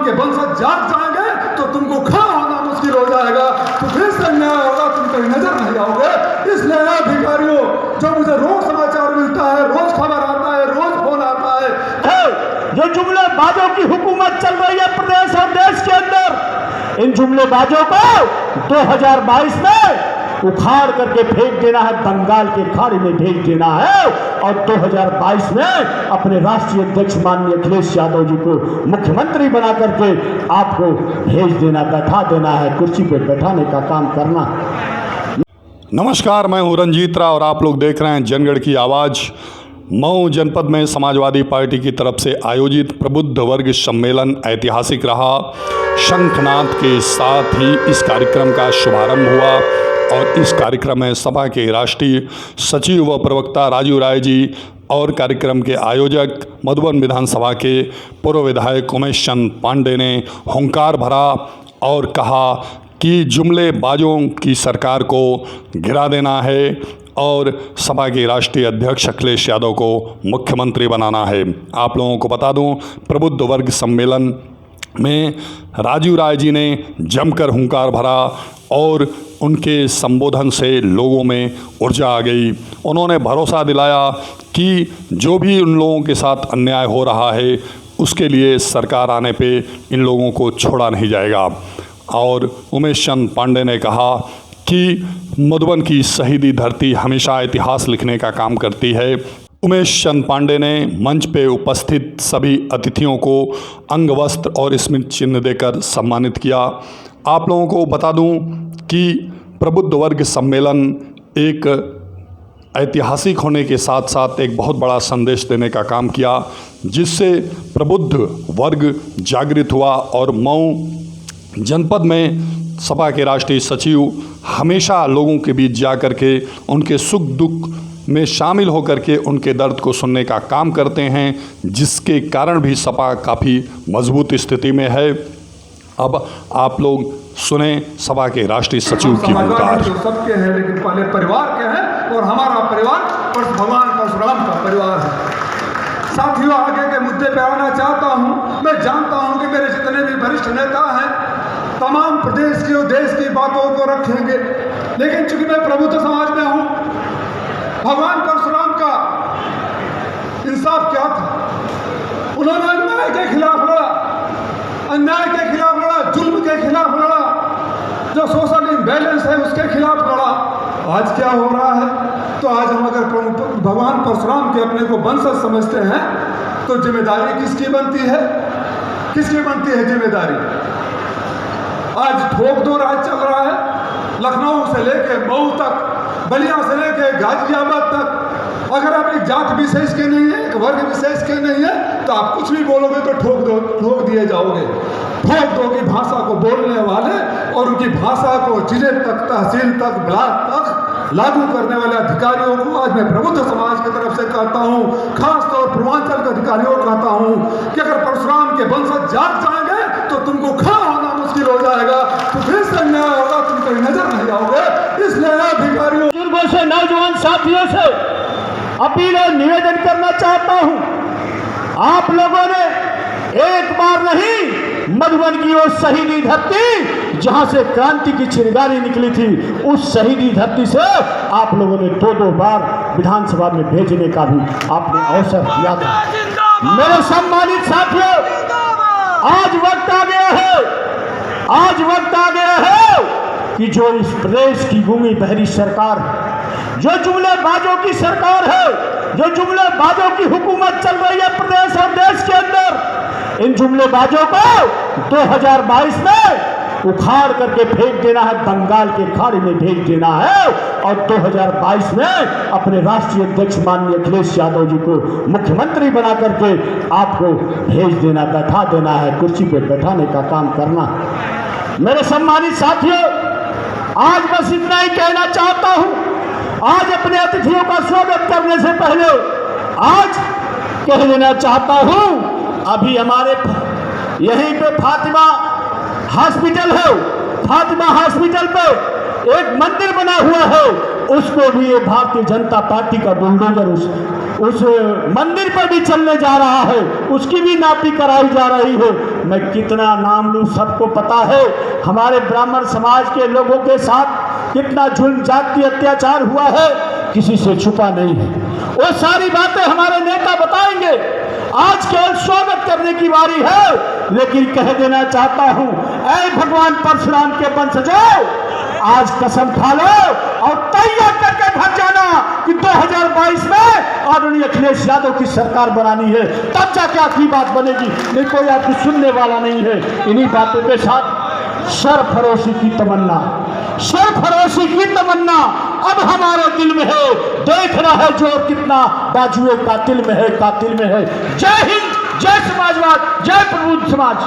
के वंशज जाग जाएंगे तो तुमको खड़ा होना मुश्किल हो जाएगा, तो फिर से अन्याय होगा, तुम कहीं नजर नहीं आओगे। इसलिए अधिकारियों, जो मुझे रोज समाचार मिलता है, रोज खबर आता है, रोज फोन आता है, जो जुमलेबाजों की हुकूमत चल रही है प्रदेश और देश के अंदर, इन जुमलेबाजों को 2022 में उखाड़ करके फेंक देना है, बंगाल के खाड़ी में भेज देना है और 2022 में अपने राष्ट्रीय अध्यक्ष माननीय अखिलेश यादव जी को मुख्यमंत्री बना करके आपको भेज देना, बैठा देना है, कुर्सी पे बैठाने का काम करना। नमस्कार, मैं हूं रंजीत राव और आप लोग देख रहे हैं जनगढ़ की आवाज़। मऊ जनपद में समाजवादी पार्टी की तरफ से आयोजित प्रबुद्ध वर्ग सम्मेलन ऐतिहासिक रहा। शंखनाद के साथ ही इस कार्यक्रम का शुभारंभ हुआ और इस कार्यक्रम में सपा के राष्ट्रीय सचिव व प्रवक्ता राजू राय जी और कार्यक्रम के आयोजक मधुबन विधानसभा के पूर्व विधायक उमेश चंद पांडे ने हुंकार भरा और कहा कि जुमलेबाजों की सरकार को गिरा देना है और सपा के राष्ट्रीय अध्यक्ष अखिलेश यादव को मुख्यमंत्री बनाना है। आप लोगों को बता दूं, प्रबुद्ध वर्ग सम्मेलन में राजू राय जी ने जमकर हुंकार भरा और उनके संबोधन से लोगों में ऊर्जा आ गई। उन्होंने भरोसा दिलाया कि जो भी उन लोगों के साथ अन्याय हो रहा है उसके लिए सरकार आने पे इन लोगों को छोड़ा नहीं जाएगा। और उमेश चंद पांडे ने कहा कि मधुबन की शहीदी धरती हमेशा इतिहास लिखने का काम करती है। उमेश चंद पांडे ने मंच पे उपस्थित सभी अतिथियों को अंग वस्त्र और स्मृति चिन्ह देकर सम्मानित किया। आप लोगों को बता दूं कि प्रबुद्ध वर्ग सम्मेलन एक ऐतिहासिक होने के साथ साथ एक बहुत बड़ा संदेश देने का काम किया, जिससे प्रबुद्ध वर्ग जागृत हुआ और मऊ जनपद में सपा के राष्ट्रीय सचिव हमेशा लोगों के बीच जा कर के उनके सुख दुख में शामिल होकर के उनके दर्द को सुनने का काम करते हैं, जिसके कारण भी सपा काफ़ी मजबूत स्थिति में है। अब आप लोग सुने सपा के राष्ट्रीय सचिव की हुंकार। जो सबके हैं, लेकिन पहले परिवार के हैं और हमारा परिवार भगवान परशुराम का परिवार है। साथियों, आगे के मुद्दे पे आना चाहता हूँ। मैं जानता हूँ कि मेरे जितने भी वरिष्ठ नेता हैं तमाम प्रदेश की और देश की बातों को रखेंगे, लेकिन चूंकि मैं प्रबुद्ध समाज में हूँ, भगवान परशुराम का इंसाफ क्या था? उन्होंने अन्याय के खिलाफ लड़ा, अन्याय के खिलाफ लड़ा, जुल्म के खिलाफ लड़ा, जो सोशल इम्बैलेंस है उसके खिलाफ लड़ा। आज क्या हो रहा है? तो आज हम अगर भगवान परशुराम के अपने को वंशज समझते हैं तो जिम्मेदारी किसकी बनती है? किसकी बनती है जिम्मेदारी? आज ठोक दो राज चल रहा है, लखनऊ से लेके मऊ तक, बलिया से लेके गाजियाबाद तक। अगर आप एक जात विशेष के नहीं है, एक वर्ग विशेष के नहीं है, तो आप कुछ भी बोलोगे तो ठोक दिए जाओगे। ठोक दो की भाषा को बोलने वाले और उनकी भाषा को जिले तक, तहसील तक, ब्लॉक तक लागू करने वाले अधिकारियों को आज मैं प्रबुद्ध समाज की तरफ से कहता हूँ, खासतौर पूर्वांचल के अधिकारियों को कहता हूँ कि अगर परशुराम के वंशज जाग जाएंगे तो तुमको खड़ा होना मुश्किल हो जाएगा, तो फिर से अन्याय होगा, तुम कहीं नजर नहीं आओगे। इसलिए अधिकारियों, बुजुर्गों से, नौजवान साथियों से अपील और निवेदन करना चाहता हूं, आप लोगों ने एक बार नहीं, मधुबन की वो शहीदी धरती जहां से क्रांति की चिंगारी निकली थी, उस शहीदी धरती से आप लोगों ने 2-2 बार विधानसभा में भेजने का भी आपने अवसर दिया था। मेरे सम्मानित साथियों, आज वक्त आ गया है, आज वक्त आ गया है कि जो इस प्रदेश की गूंगी बहरी सरकार, जो जुमलेबाजों की सरकार है, जो जुमलेबाजों की हुकूमत चल रही है प्रदेश और देश के अंदर, इन जुमलेबाजों को 2022 में उखाड़ करके फेंक देना है, बंगाल के खाड़ी में भेज देना है और 2022 में अपने राष्ट्रीय अध्यक्ष माननीय अखिलेश यादव जी को मुख्यमंत्री बना करके आपको भेज देना, बैठा देना है, कुर्सी पे बैठाने का काम करना। मेरे सम्मानित साथियों, आज बस इतना ही कहना चाहता हूं। आज अपने अतिथियों का स्वागत करने से पहले आज कह देना चाहता हूं, अभी हमारे यहीं पे फातिमा हॉस्पिटल है, फातिमा हॉस्पिटल पे एक मंदिर बना हुआ है, उसको भी ये भारतीय जनता पार्टी का बुलडोजर उस मंदिर पर भी चलने जा रहा है, उसकी भी नापी कराई जा रही है। मैं कितना नाम लूं, सबको पता है हमारे ब्राह्मण समाज के लोगों के साथ कितना जुल्म जाति अत्याचार हुआ है, किसी से छुपा नहीं है। वो सारी बातें हमारे नेता बताएंगे। आज केवल स्वागत करने की बारी है, लेकिन कह देना चाहता हूं, ऐ भगवान परशुराम के वंशजों, आज कसम खा लो और तैयार करके घर जाना कि 2022 में आदरणीय अखिलेश यादव की सरकार बनानी है, तब जाके आपकी बात बनेगी, नहीं कोई आपको सुनने वाला नहीं है। इन्हीं बातों के साथ सरफरोशी की तमन्ना, सरफरोशी की तमन्ना अब हमारे दिल में है। देख रहा है जो कितना बाजुए कातिल में है, कातिल में है। जय हिंद, जय समाजवाद, जय प्रबुद्ध समाज।